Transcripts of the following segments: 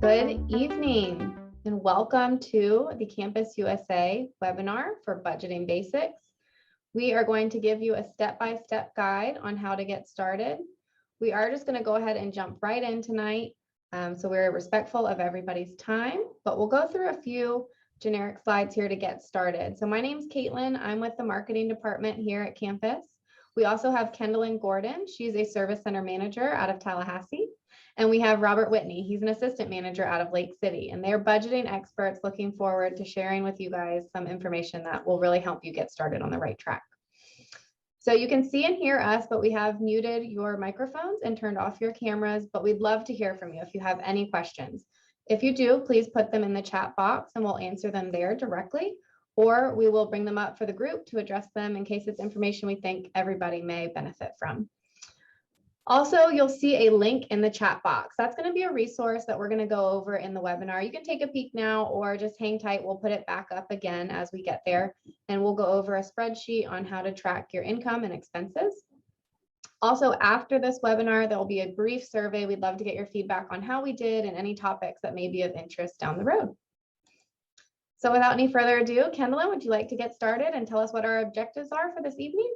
Good evening and welcome to the Campus USA webinar for Budgeting Basics. We are going to give you a step-by-step guide on how to get started. We are just going to go ahead and jump right in tonight. So we're respectful of everybody's time, but we'll go through a few generic slides here to get started. So my name's Caitlin. I'm with the marketing department here at campus. We also have Kendallyn Gordon. She's a service center manager out of Tallahassee. And we have Robert Whitney. He's an assistant manager out of Lake City, and they're budgeting experts looking forward to sharing with you guys some information that will really help you get started on the right track. So you can see and hear us, but we have muted your microphones and turned off your cameras, but we'd love to hear from you if you have any questions. If you do, please put them in the chat box and we'll answer them there directly, or we will bring them up for the group to address them in case it's information we think everybody may benefit from. Also, you'll see a link in the chat box. That's going to be a resource that we're going to go over in the webinar. You can take a peek now or just hang tight. We'll put it back up again as we get there, and we'll go over a spreadsheet on how to track your income and expenses. Also, after this webinar, there will be a brief survey. We'd love to get your feedback on how we did and any topics that may be of interest down the road. So without any further ado, Kendallyn, would you like to get started and tell us what our objectives are for this evening?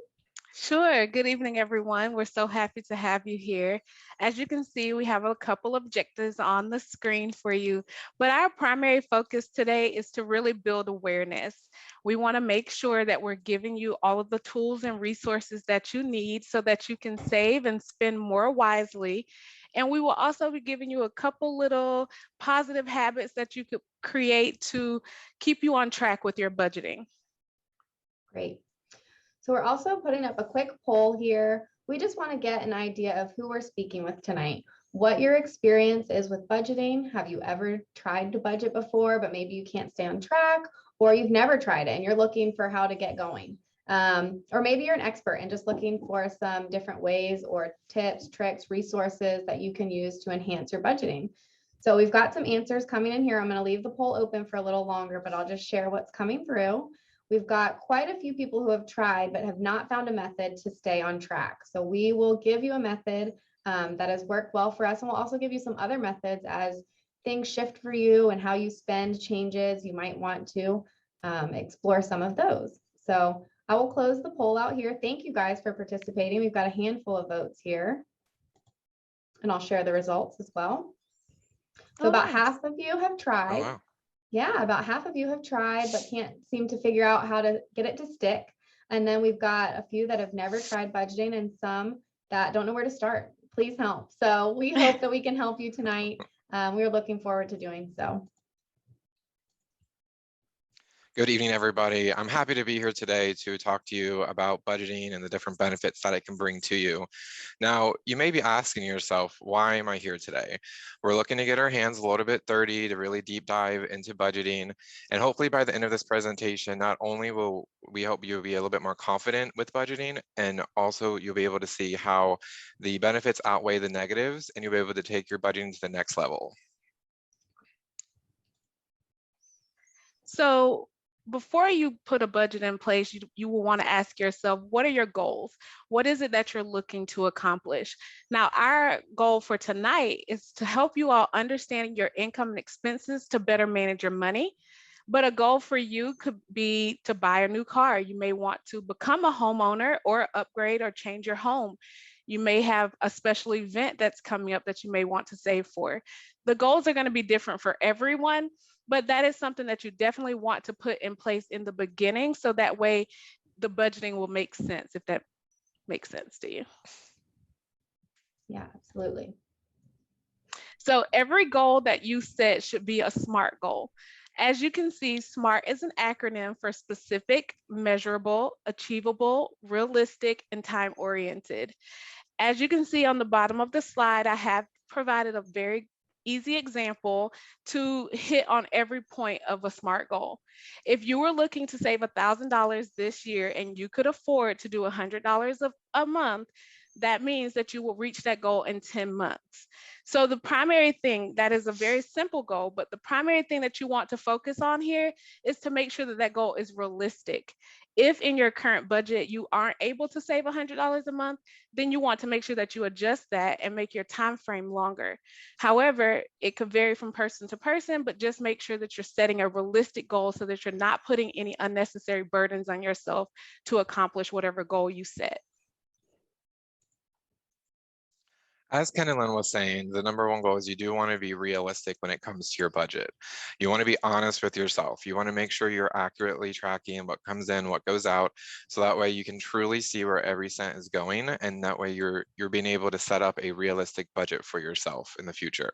Sure. Good evening, everyone. We're so happy to have you here. As you can see, we have a couple objectives on the screen for you, but our primary focus today is to really build awareness. We want to make sure that we're giving you all of the tools and resources that you need so that you can save and spend more wisely. And we will also be giving you a couple little positive habits that you could create to keep you on track with your budgeting. Great. So we're also putting up a quick poll here. We just want to get an idea of who we're speaking with tonight, what your experience is with budgeting. Have you ever tried to budget before, but maybe you can't stay on track, or you've never tried it and you're looking for how to get going? Or maybe you're an expert and just looking for some different ways or tips, tricks, resources that you can use to enhance your budgeting. So we've got some answers coming in here. I'm going to leave the poll open for a little longer, but I'll just share what's coming through. We've got quite a few people who have tried but have not found a method to stay on track. So we will give you a method that has worked well for us, and we'll also give you some other methods as things shift for you and how you spend changes. You might want to explore some of those. So I will close the poll out here. Thank you guys for participating. We've got a handful of votes here, and I'll share the results as well. So about half of you have tried. Oh, wow. Yeah, about half of you have tried but can't seem to figure out how to get it to stick. And then we've got a few that have never tried budgeting and some that don't know where to start. Please help. So we hope that we can help you tonight. We're looking forward to doing so. Good evening, everybody. I'm happy to be here today to talk to you about budgeting and the different benefits that it can bring to you. Now, you may be asking yourself, why am I here today? We're looking to get our hands a little bit dirty to really deep dive into budgeting. And hopefully by the end of this presentation, not only will we hope you'll be a little bit more confident with budgeting, and also you'll be able to see how the benefits outweigh the negatives, and you'll be able to take your budgeting to the next level. So before you put a budget in place, you will want to ask yourself, what are your goals? What is it that you're looking to accomplish? Now, our goal for tonight is to help you all understand your income and expenses to better manage your money. But a goal for you could be to buy a new car. You may want to become a homeowner or upgrade or change your home. You may have a special event that's coming up that you may want to save for. The goals are going to be different for everyone, but that is something that you definitely want to put in place in the beginning, so that way the budgeting will make sense, if that makes sense to you. Yeah, absolutely. So every goal that you set should be a SMART goal. As you can see, SMART is an acronym for specific, measurable, achievable, realistic, and time-oriented. As you can see on the bottom of the slide, I have provided a very easy example to hit on every point of a SMART goal. If you were looking to save $1,000 this year and you could afford to do $100 a month, that means that you will reach that goal in 10 months. So the primary thing, that is a very simple goal, but the primary thing that you want to focus on here is to make sure that that goal is realistic. If in your current budget you aren't able to save $100 a month, then you want to make sure that you adjust that and make your time frame longer. However, it could vary from person to person, but just make sure that you're setting a realistic goal so that you're not putting any unnecessary burdens on yourself to accomplish whatever goal you set. As Kenilyn was saying, the number one goal is you do want to be realistic when it comes to your budget. You want to be honest with yourself. You want to make sure you're accurately tracking what comes in, what goes out, so that way you can truly see where every cent is going, and that way you're being able to set up a realistic budget for yourself in the future.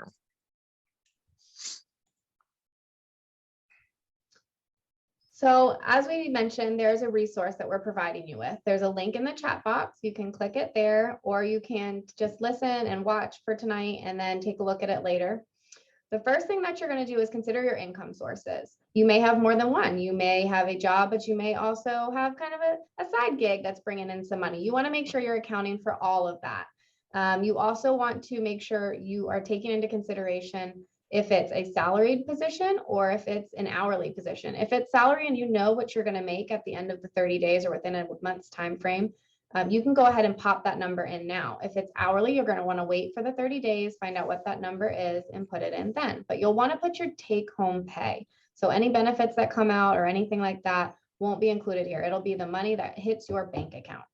So as we mentioned, there's a resource that we're providing you with. There's a link in the chat box. You can click it there, or you can just listen and watch for tonight and then take a look at it later. The first thing that you're going to do is consider your income sources. You may have more than one. You may have a job, but you may also have kind of a side gig that's bringing in some money. You want to make sure you're accounting for all of that. You also want to make sure you are taking into consideration if it's a salaried position or if it's an hourly position. If it's salary and you know what you're going to make at the end of the 30 days or within a month's time frame, you can go ahead and pop that number in now. If it's hourly, you're going to want to wait for the 30 days, find out what that number is and put it in then. But you'll want to put your take home pay. So any benefits that come out or anything like that won't be included here. It'll be the money that hits your bank account.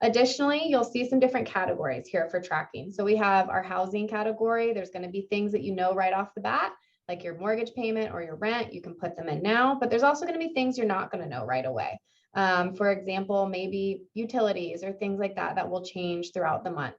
Additionally, you'll see some different categories here for tracking. So we have our housing category. There's going to be things that you know right off the bat, like your mortgage payment or your rent. You can put them in now, but there's also going to be things you're not going to know right away. For example, maybe utilities or things like that that will change throughout the month.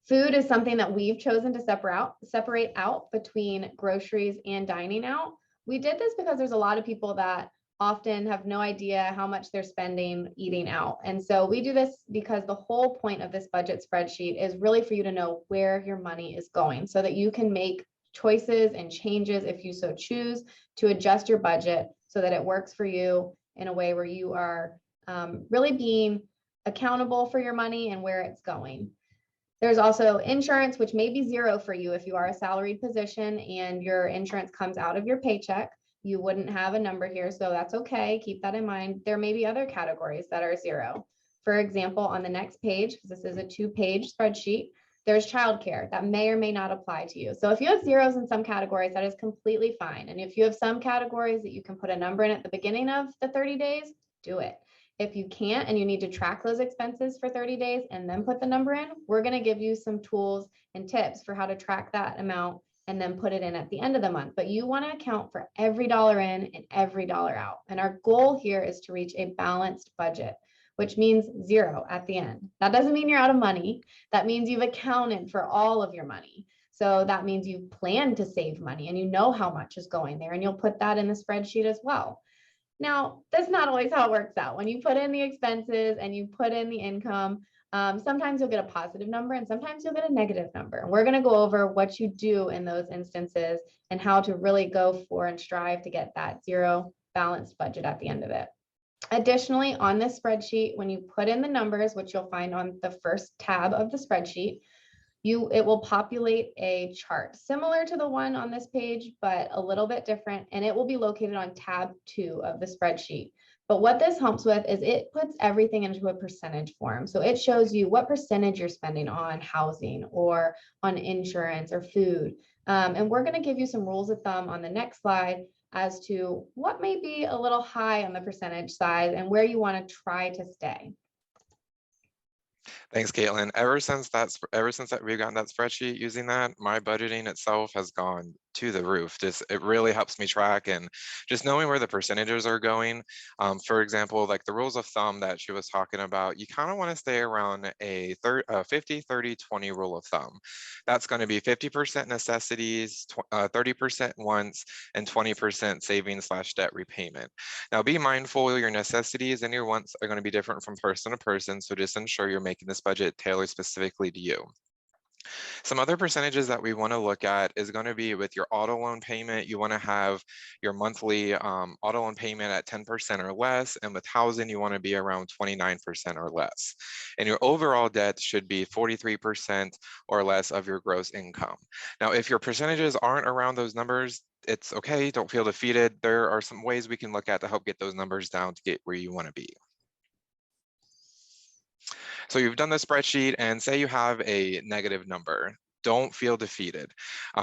Food is something that we've chosen to separate out between groceries and dining out. We did this because there's a lot of people that often have no idea how much they're spending eating out. And so we do this because the whole point of this budget spreadsheet is really for you to know where your money is going so that you can make choices and changes if you so choose to adjust your budget so that it works for you in a way where you are really being accountable for your money and where it's going. There's also insurance, which may be zero for you if you are a salaried position and your insurance comes out of your paycheck. You wouldn't have a number here, so that's okay. Keep that in mind. There may be other categories that are zero. For example, on the next page, because this is a 2-page spreadsheet, there's childcare that may or may not apply to you. So if you have zeros in some categories, that is completely fine. And if you have some categories that you can put a number in at the beginning of the 30 days, do it. If you can't and you need to track those expenses for 30 days and then put the number in, we're going to give you some tools and tips for how to track that amount and then put it in at the end of the month. But you want to account for every dollar in and every dollar out. And our goal here is to reach a balanced budget, which means zero at the end. That doesn't mean you're out of money. That means you've accounted for all of your money. So that means you plan to save money and you know how much is going there and you'll put that in the spreadsheet as well. Now, that's not always how it works out. When you put in the expenses and you put in the income, sometimes you'll get a positive number and sometimes you'll get a negative number. And we're going to go over what you do in those instances and how to really go for and strive to get that zero balanced budget at the end of it. Additionally, on this spreadsheet, when you put in the numbers, which you'll find on the first tab of the spreadsheet, it will populate a chart similar to the one on this page, but a little bit different, and it will be located on tab 2 of the spreadsheet. But what this helps with is it puts everything into a percentage form. So it shows you what percentage you're spending on housing or on insurance or food. And we're going to give you some rules of thumb on the next slide as to what may be a little high on the percentage side and where you want to try to stay. Thanks, Caitlin. Ever since we've gotten that spreadsheet using that, my budgeting itself has gone to the roof. It really helps me track and just knowing where the percentages are going. For example, like the rules of thumb that she was talking about, you kind of want to stay around a 50, 30, 20 rule of thumb. That's going to be 50% necessities, 30% wants, and 20% savings/debt repayment. Now, be mindful your necessities and your wants are going to be different from person to person, so just ensure you're making this budget tailored specifically to you. Some other percentages that we want to look at is going to be with your auto loan payment. You want to have your monthly auto loan payment at 10% or less. And with housing, you want to be around 29% or less. And your overall debt should be 43% or less of your gross income. Now, if your percentages aren't around those numbers, it's okay. Don't feel defeated. There are some ways we can look at to help get those numbers down to get where you want to be. So you've done the spreadsheet and say you have a negative number. Don't feel defeated.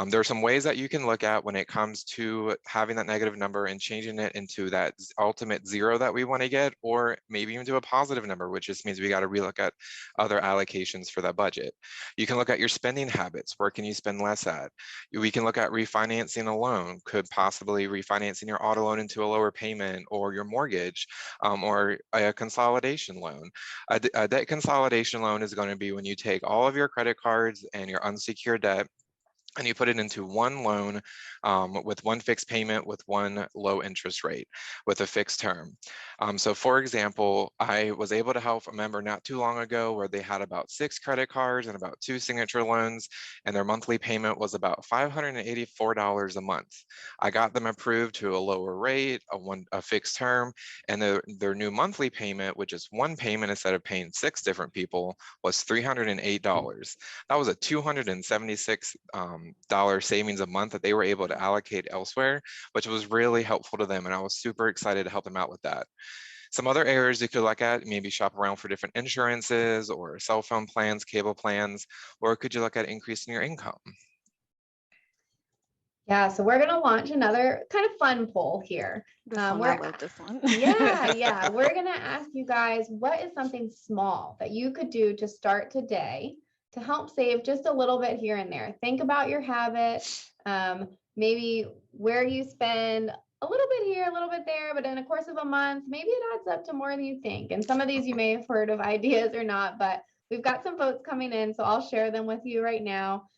There are some ways that you can look at when it comes to having that negative number and changing it into that ultimate zero that we want to get, or maybe even to a positive number, which just means we got to relook at other allocations for that budget. You can look at your spending habits. Where can you spend less at? We can look at refinancing a loan. Could possibly refinancing your auto loan into a lower payment, or your mortgage, or a consolidation loan. A debt consolidation loan is going to be when you take all of your credit cards and your unsecured debt and you put it into one loan with one fixed payment with one low interest rate with a fixed term. So for example, I was able to help a member not too long ago where they had about 6 credit cards and about 2 signature loans, and their monthly payment was about $584 a month. I got them approved to a lower rate, a fixed term, and their new monthly payment, which is one payment instead of paying 6 different people, was $308. That was a $276 dollar savings a month that they were able to allocate elsewhere, which was really helpful to them. And I was super excited to help them out with that. Some other areas you could look at, maybe shop around for different insurances or cell phone plans, cable plans, or could you look at increasing your income? Yeah, so we're going to launch another kind of fun poll here. I love this one. Yeah. We're going to ask you guys, what is something small that you could do to start today to help save just a little bit here and there? Think about your habit, maybe where you spend a little bit here, a little bit there, but in the course of a month, maybe it adds up to more than you think. And some of these you may have heard of ideas or not, but we've got some votes coming in, so I'll share them with you right now.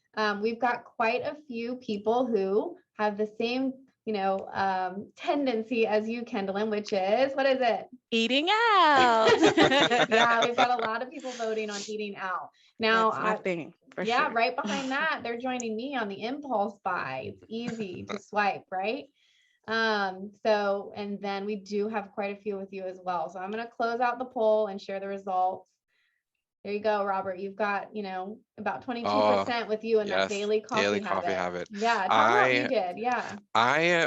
We've got quite a few people who have the same, tendency as you, Kendallin, which is, what is it? Eating out. Yeah, we've got a lot of people voting on eating out. Now, that's my thing, for yeah, sure. right behind that, they're joining me on the impulse buy. It's easy to swipe, right? So, and then we do have quite a few with you as well. So I'm going to close out the poll and share the results. There you go, Robert. You've got, about 22% with you in that Yes, daily coffee habit. Yeah, tell them what you did. Yeah. I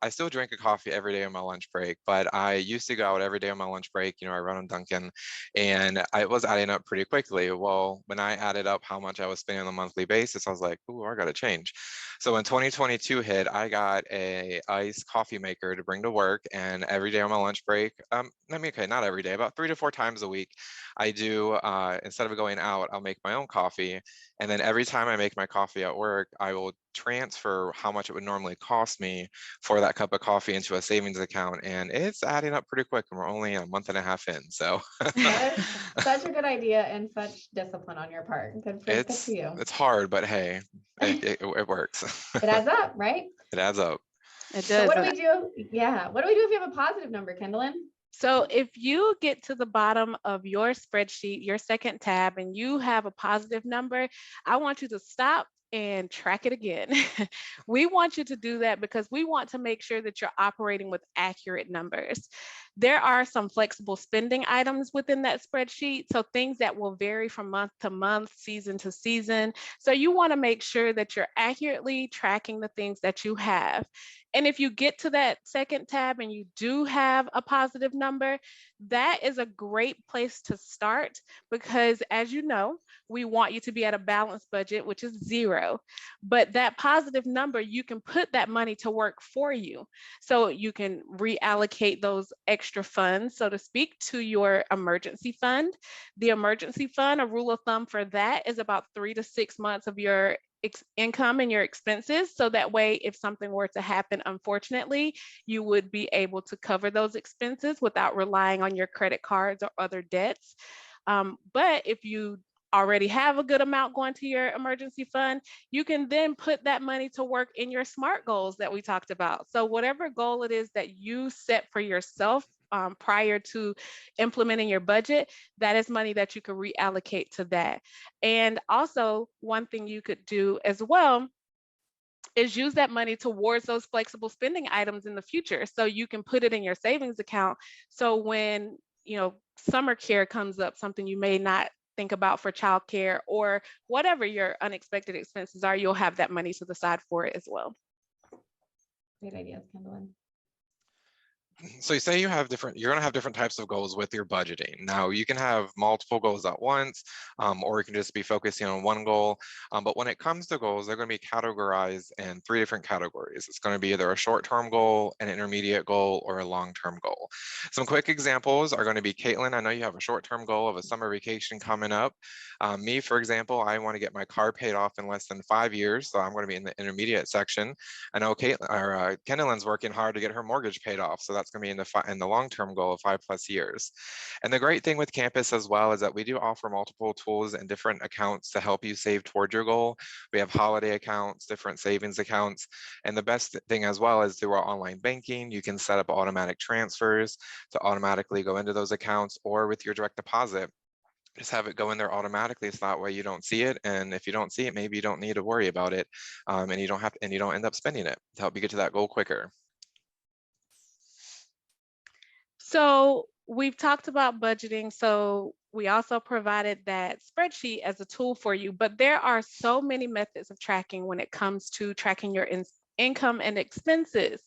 still drink a coffee every day on my lunch break, but I used to go out every day on my lunch break. I run on Dunkin', and I was adding up pretty quickly. Well, when I added up how much I was spending on a monthly basis, I was like, ooh, I got to change. So when 2022 hit, I got a iced coffee maker to bring to work, and every day on my lunch break, not every day, about 3 to 4 times a week, I do, instead of going out, I'll make my own coffee. And then every time I make my coffee at work, I will transfer how much it would normally cost me for that cup of coffee into a savings account. And it's adding up pretty quick. And we're only a month and a half in. So that is such a good idea and such discipline on your part. Good for you. It's hard, but hey, it works. It adds up, right? It adds up. It does. So what do we do? Yeah. What do we do if you have a positive number, Kendallin? So if you get to the bottom of your spreadsheet, your second tab, and you have a positive number, I want you to stop and track it again. We want you to do that because we want to make sure that you're operating with accurate numbers. There are some flexible spending items within that spreadsheet, so things that will vary from month to month, season to season. So you want to make sure that you're accurately tracking the things that you have. And if you get to that second tab and you do have a positive number, that is a great place to start because, as you know, we want you to be at a balanced budget, which is 0. But that positive number, you can put that money to work for you. So you can reallocate those extra funds, so to speak, to your emergency fund. The emergency fund, a rule of thumb for that is about 3 to 6 months of your income and your expenses. So that way, if something were to happen, unfortunately, you would be able to cover those expenses without relying on your credit cards or other debts. But if you already have a good amount going to your emergency fund, you can then put that money to work in your SMART goals that we talked about. So whatever goal it is that you set for yourself prior to implementing your budget, that is money that you could reallocate to that. And also, one thing you could do as well is use that money towards those flexible spending items in the future. So you can put it in your savings account. So when, summer care comes up, something you may not think about for childcare or whatever your unexpected expenses are, you'll have that money to the side for it as well. Great ideas, Kendall. So you say you're going to have different types of goals with your budgeting. Now you can have multiple goals at once, or you can just be focusing on one goal. But when it comes to goals, they're going to be categorized in 3 different categories. It's going to be either a short-term goal, an intermediate goal, or a long-term goal. Some quick examples are going to be, Caitlin, I know you have a short-term goal of a summer vacation coming up. Me, for example, I want to get my car paid off in less than 5 years, so I'm going to be in the intermediate section. I know Kendall's working hard to get her mortgage paid off, so that's going to be in the long-term goal of 5+ years. And the great thing with Campus as well is that we do offer multiple tools and different accounts to help you save towards your goal. We have holiday accounts, different savings accounts, and the best thing as well is through our online banking, you can set up automatic transfers to automatically go into those accounts, or with your direct deposit, just have it go in there automatically, so that way you don't see it, and if you don't see it, maybe you don't need to worry about it, and you don't end up spending it to help you get to that goal quicker. So we've talked about budgeting. So we also provided that spreadsheet as a tool for you, but there are so many methods of tracking when it comes to tracking your income and expenses.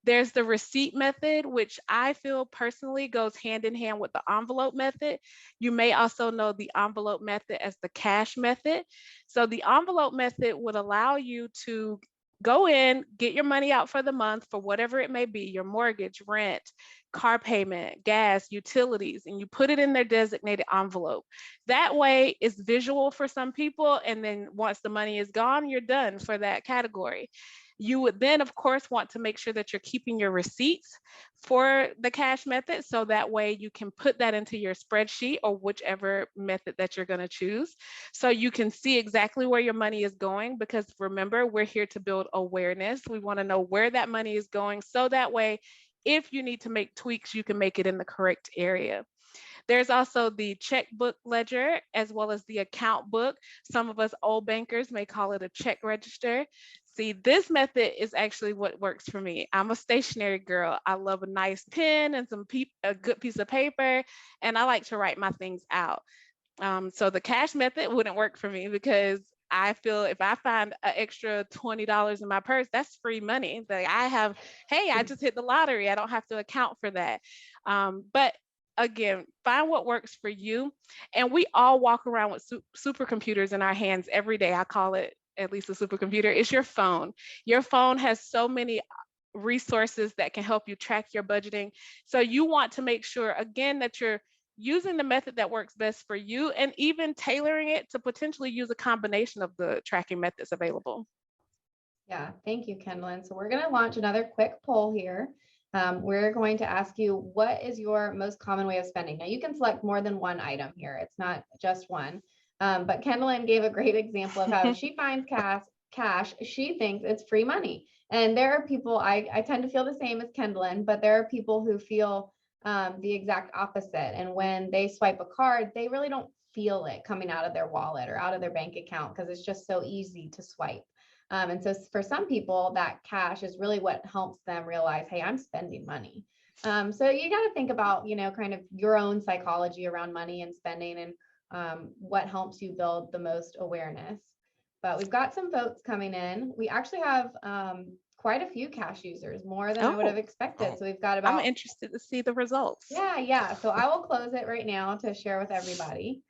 There's the receipt method, which I feel personally goes hand in hand with the envelope method. You may also know the envelope method as the cash method. So the envelope method would allow you to go in, get your money out for the month for whatever it may be, your mortgage, rent, car payment, gas, utilities, and you put it in their designated envelope. That way it's visual for some people. And then once the money is gone, you're done for that category. You would then, of course, want to make sure that you're keeping your receipts for the cash method. So that way you can put that into your spreadsheet or whichever method that you're going to choose. So you can see exactly where your money is going, because remember, we're here to build awareness. We want to know where that money is going. So that way, if you need to make tweaks, you can make it in the correct area. There's also the checkbook ledger as well as the account book. Some of us old bankers may call it a check register. See, this method is actually what works for me. I'm a stationary girl. I love a nice pen and a good piece of paper, and I like to write my things out. So the cash method wouldn't work for me, because I feel if I find an extra $20 in my purse, that's free money. Like I just hit the lottery. I don't have to account for that. But again, find what works for you. And we all walk around with supercomputers in our hands every day. I call it at least a supercomputer. It's your phone. Your phone has so many resources that can help you track your budgeting. So you want to make sure, again, that you're using the method that works best for you, and even tailoring it to potentially use a combination of the tracking methods available. Yeah, thank you, Kendall. So we're going to launch another quick poll here. We're going to ask you, what is your most common way of spending? Now you can select more than one item here. It's not just one. But Kendall gave a great example of how if she finds cash, she thinks it's free money. And there are people, I tend to feel the same as Kendall, but there are people who feel the exact opposite. And when they swipe a card, they really don't feel it coming out of their wallet or out of their bank account, because it's just so easy to swipe. And so for some people, that cash is really what helps them realize, hey, I'm spending money. So you got to think about, kind of your own psychology around money and spending, and what helps you build the most awareness. But we've got some votes coming in. We actually have quite a few cash users, more than I would have expected. So we've got about... I'm interested to see the results. Yeah. So I will close it right now to share with everybody.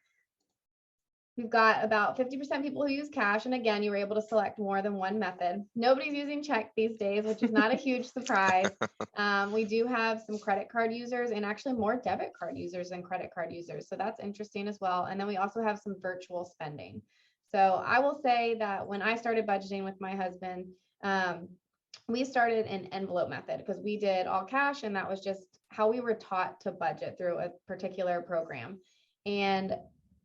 We've got about 50% people who use cash. And again, you were able to select more than one method. Nobody's using check these days, which is not a huge surprise. We do have some credit card users, and actually more debit card users than credit card users. So that's interesting as well. And then we also have some virtual spending. So I will say that when I started budgeting with my husband, we started an envelope method because we did all cash, and that was just how we were taught to budget through a particular program. And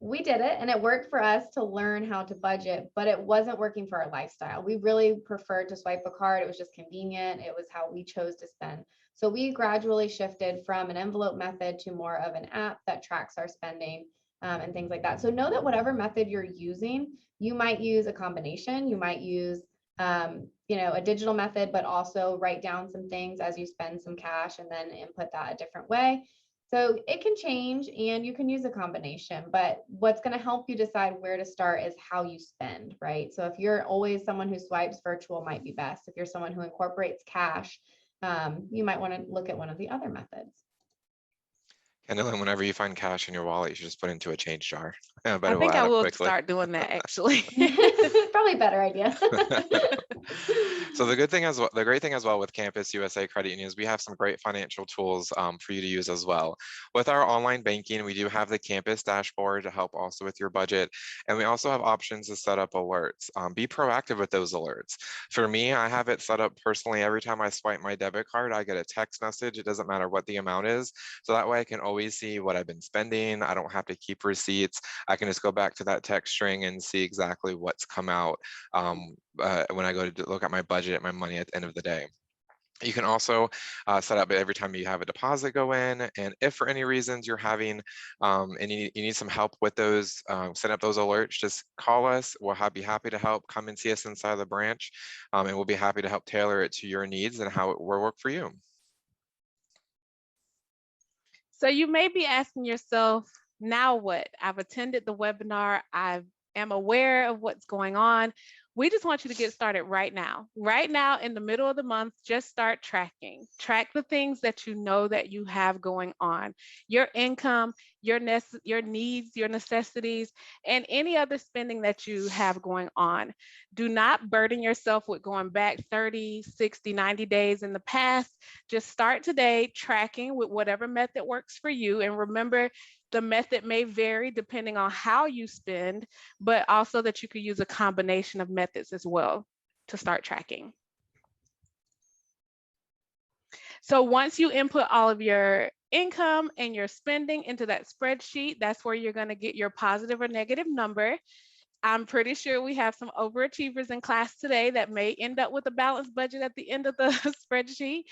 we did it and it worked for us to learn how to budget, but it wasn't working for our lifestyle. We really preferred to swipe a card. It was just convenient. It was how we chose to spend. So we gradually shifted from an envelope method to more of an app that tracks our spending and things like that. So know that whatever method you're using, you might use a combination. You might use a digital method, but also write down some things as you spend some cash and then input that a different way. So it can change and you can use a combination, but what's going to help you decide where to start is how you spend, right? So if you're always someone who swipes, virtual might be best. If you're someone who incorporates cash, you might want to look at one of the other methods. Kendall, whenever you find cash in your wallet, you should just put it into a change jar. I bet I it will think add I up will quickly. start doing that actually. Probably a better idea. So the great thing as well with Campus USA Credit Union is we have some great financial tools for you to use as well. With our online banking, we do have the Campus dashboard to help also with your budget. And we also have options to set up alerts. Be proactive with those alerts. For me, I have it set up personally. Every time I swipe my debit card, I get a text message. It doesn't matter what the amount is. So that way I can always see what I've been spending. I don't have to keep receipts. I can just go back to that text string and see exactly what's come out when I go to look at my budget, my money at the end of the day. You can also set up every time you have a deposit go in, and if for any reasons you're having and you need some help with those, set up those alerts, just call us. We'll be happy to help. Come and see us inside the branch, and we'll be happy to help tailor it to your needs and how it will work for you. So you may be asking yourself, now what? I've attended the webinar. I am aware of what's going on. We just want you to get started right now. Right now, in the middle of the month, just start tracking. Track the things that you know that you have going on. Your income, your needs, your necessities, and any other spending that you have going on. Do not burden yourself with going back 30, 60, 90 days in the past. Just start today tracking with whatever method works for you. And remember, the method may vary depending on how you spend, but also that you could use a combination of methods as well to start tracking. So once you input all of your income and your spending into that spreadsheet, that's where you're going to get your positive or negative number. I'm pretty sure we have some overachievers in class today that may end up with a balanced budget at the end of the spreadsheet.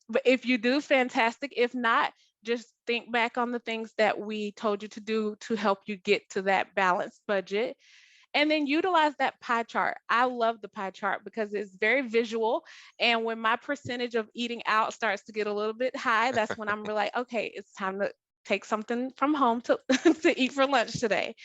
But if you do, fantastic. If not, just think back on the things that we told you to do to help you get to that balanced budget. And then utilize that pie chart. I love the pie chart because it's very visual. And when my percentage of eating out starts to get a little bit high, that's when I'm really like, okay, it's time to take something from home to, to eat for lunch today.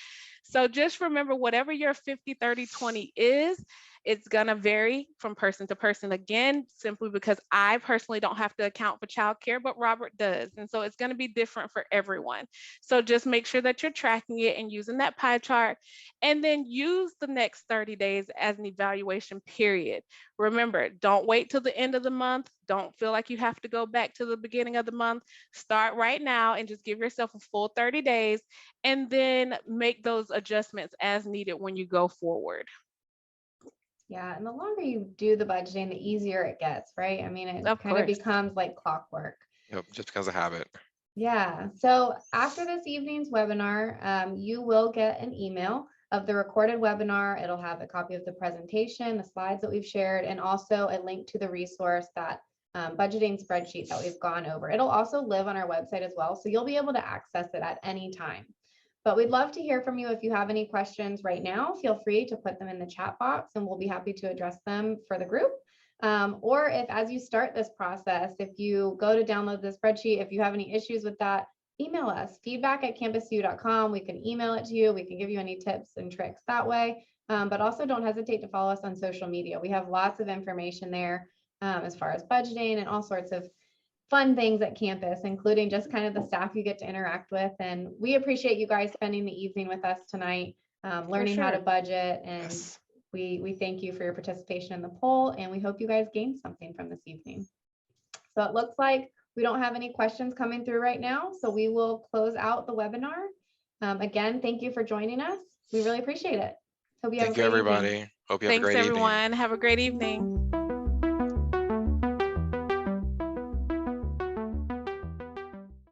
So just remember, whatever your 50, 30, 20 is, it's going to vary from person to person, again, simply because I personally don't have to account for childcare, but Robert does. And so it's going to be different for everyone. So just make sure that you're tracking it and using that pie chart, and then use the next 30 days as an evaluation period. Remember, don't wait till the end of the month. Don't feel like you have to go back to the beginning of the month. Start right now and just give yourself a full 30 days and then make those adjustments as needed when you go forward. Yeah, and the longer you do the budgeting, the easier it gets, right? I mean, it kind of becomes like clockwork. Yep, just becomes a habit. Yeah, so after this evening's webinar, you will get an email of the recorded webinar. It'll have a copy of the presentation, the slides that we've shared, and also a link to the resource, that budgeting spreadsheet that we've gone over. It'll also live on our website as well, so you'll be able to access it at any time. But we'd love to hear from you. If you have any questions right now, feel free to put them in the chat box and we'll be happy to address them for the group. Or if, as you start this process, if you go to download the spreadsheet, if you have any issues with that, email us, feedback@campusu.com. We can email it to you. We can give you any tips and tricks that way. But also don't hesitate to follow us on social media. We have lots of information there as far as budgeting and all sorts of fun things at campus, including just kind of the staff you get to interact with. And we appreciate you guys spending the evening with us tonight, learning how to budget. And yes, we thank you for your participation in the poll, and we hope you guys gained something from this evening. So it looks like we don't have any questions coming through right now, so we will close out the webinar. Again, thank you for joining us. We really appreciate it. Hope you have a great evening. Thank you, everybody. Hope you have a great evening. Thanks, everyone. Have a great evening.